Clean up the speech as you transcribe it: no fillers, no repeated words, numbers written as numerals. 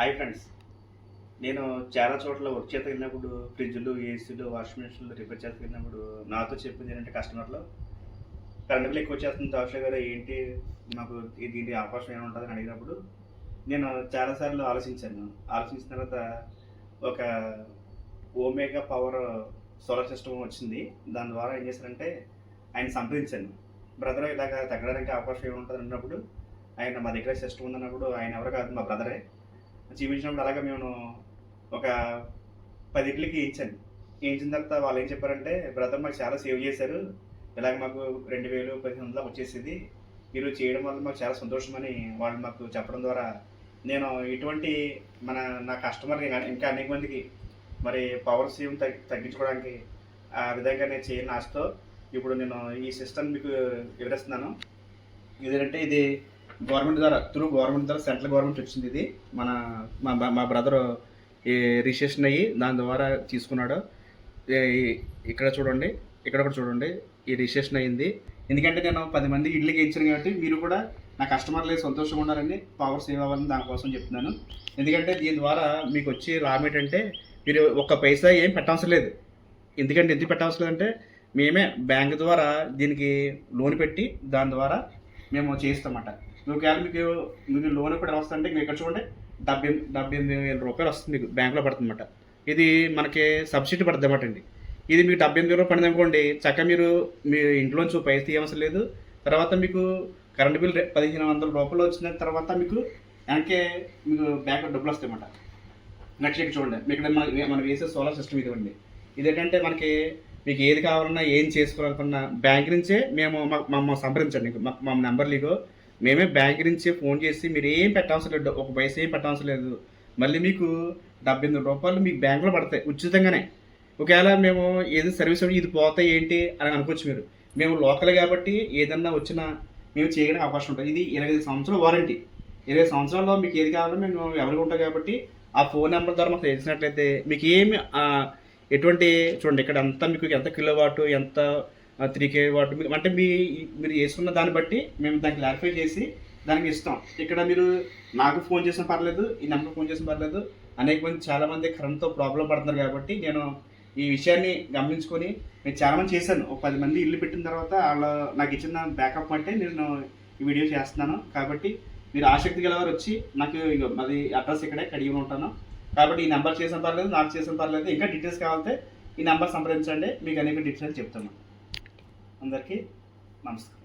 Hi friends, నేను చాలా చోట్ల వర్క్ చేత వెళ్ళినప్పుడు ఫ్రిడ్జ్లు, ఏసీలు, వాషింగ్ మిషన్లు రిపేర్ చేత వెళ్ళినప్పుడు నాతో చెప్పింది ఏంటంటే కస్టమర్లు కరెంట్ బిల్ ఎక్కువ వచ్చేస్తుంది తోష గారు, ఏంటి మాకు దీనికి అవకాశం ఏమైనా ఉంటుందని అడిగినప్పుడు నేను చాలాసార్లు ఆలోచించిన తర్వాత ఒక ఓమేగా పవర్ సోలార్ సిస్టమ్ వచ్చింది. దాని ద్వారా ఏం చేశారంటే ఆయన సంప్రదించాను. బ్రదర్ ఇలాగ తగ్గడానికి అవకాశం ఏముంటుంది అన్నప్పుడు ఆయన మా దగ్గర సిస్టమ్ ఉందన్నప్పుడు ఆయన ఎవరు కాదు, మా బ్రదరే చూపించినప్పుడు అలాగే మేము ఒక 10 ఇడ్లీకి వేయించిన తర్వాత వాళ్ళు ఏం చెప్పారంటే, బ్రదర్ మాకు చాలా సేవ్ చేశారు, ఇలాగ మాకు 2000 1500 వచ్చేసింది, మీరు చేయడం వల్ల మాకు చాలా సంతోషమని వాళ్ళు మాకు చెప్పడం ద్వారా నేను ఇటువంటి నా కస్టమర్కి ఇంకా అనేక మందికి మరి పవర్ సేవ్ తగ్గించుకోవడానికి ఆ విధంగా నేను చేయని ఆశతో ఇప్పుడు నేను ఈ సిస్టమ్ మీకు వివరిస్తున్నాను. ఇదేంటంటే ఇది గవర్నమెంట్ ద్వారా సెంట్రల్ గవర్నమెంట్ వచ్చింది. ఇది మా బ్రదర్ ఈ రిజిస్ట్రేషన్ అయ్యి దాని ద్వారా తీసుకున్నాడు. ఇక్కడ చూడండి, ఇక్కడ కూడా చూడండి, ఈ రిజిస్ట్రేషన్ అయ్యింది. ఎందుకంటే నేను 10 మంది ఇడ్లీకి ఇచ్చాను కాబట్టి మీరు కూడా నా కస్టమర్లు సంతోషంగా ఉండాలని, పవర్ సేవ్ అవ్వాలని దానికోసం చెప్తున్నాను. ఎందుకంటే దీని ద్వారా మీకు వచ్చి రామ్ ఏంటంటే మీరు ఒక్క పైసా ఏం పెట్టవసరం లేదు. ఎందుకంటే ఎందుకు పెట్టవసరం లేదంటే మేమే బ్యాంక్ ద్వారా దీనికి లోన్ పెట్టి దాని ద్వారా మేము చేస్తామన్నమాట. ఒకవేళ మీకు లోన్ ఎప్పుడు వస్తుందంటే మీకు ఇక్కడ చూడండి 78,000 రూపాయలు వస్తుంది, మీకు బ్యాంకులో పడుతుంది అన్నమాట. ఇది మనకి సబ్సిడీ పడుతుంది అన్నమాట అండి. ఇది మీకు 78,000 రూపాయలు పడింది అనుకోండి, చక్కగా మీ ఇంట్లోంచి పైసలు తీయవసరం లేదు. తర్వాత మీకు కరెంట్ బిల్ 1,500 రూపాయలు వచ్చిన తర్వాత మీకు వెనకే మీకు బ్యాంకులో డబ్బులు వస్తాయి అన్నమాట. నెక్స్ట్ ఇక్కడ చూడండి, ఇక్కడ మనం వేసే సోలార్ సిస్టమ్ ఇదివ్వండి. ఇదేంటంటే మీకు ఏది కావాలన్నా ఏం చేసుకోవాలనుకున్నా బ్యాంక్ నుంచే మమ్మల్ని సంప్రదించండి. మా నెంబర్ లీగో మేమే బ్యాంక్ నుంచి ఫోన్ చేసి మీరు ఏం పెట్టవసరం లేదు, ఒక పైసా ఏం పెట్టవసరం లేదు. మళ్ళీ మీకు 78 రూపాయలు మీకు బ్యాంకులో పడతాయి ఉచితంగానే. ఒకవేళ మేము ఏది సర్వీస్ ఇది పోతాయి ఏంటి అని అనుకోవచ్చు. మేము లోకల్ కాబట్టి ఏదన్నా వచ్చినా మేము చేయడానికి అవకాశం ఉంటుంది. ఇది 25 సంవత్సరాల వారంటీ. 20 సంవత్సరాల్లో మీకు ఏది కావాలో మేము ఎవరికి ఉంటాం కాబట్టి ఆ ఫోన్ నెంబర్ ద్వారా మాకు తెలిసినట్లయితే మీకు ఏమి ఎటువంటి చూడండి, ఇక్కడ అంతా మీకు ఎంత కిలోవాటు, ఎంత 3 kW అంటే మీరు వేసుకున్న దాన్ని బట్టి మేము దాన్ని క్లారిఫై చేసి దానికి ఇస్తాం. ఇక్కడ మీరు నాకు ఫోన్ చేసిన పర్లేదు, ఈ నెంబర్ ఫోన్ చేసిన పర్లేదు. అనేక మంది చాలామంది కరెంట్తో ప్రాబ్లం పడుతున్నారు కాబట్టి నేను ఈ విషయాన్ని గమనించుకొని నేను చాలామంది చేశాను. ఒక 10 మంది ఇల్లు పెట్టిన తర్వాత వాళ్ళు నాకు ఇచ్చిన బ్యాకప్ అంటే నేను ఈ వీడియో చేస్తున్నాను. కాబట్టి మీరు ఆసక్తి గలవారు వచ్చి నాకు మాది అడ్రస్ ఇక్కడే కడిగి ఉంటాను. కాబట్టి ఈ నెంబర్ చేసిన పర్లేదు, నాకు చేసిన పర్లేదు. ఇంకా డీటెయిల్స్ కావాలంటే ఈ నెంబర్ సంప్రదించండి, మీకు అనేక డీటెయిల్స్ చెప్తాను. అందరికీ నమస్కారం.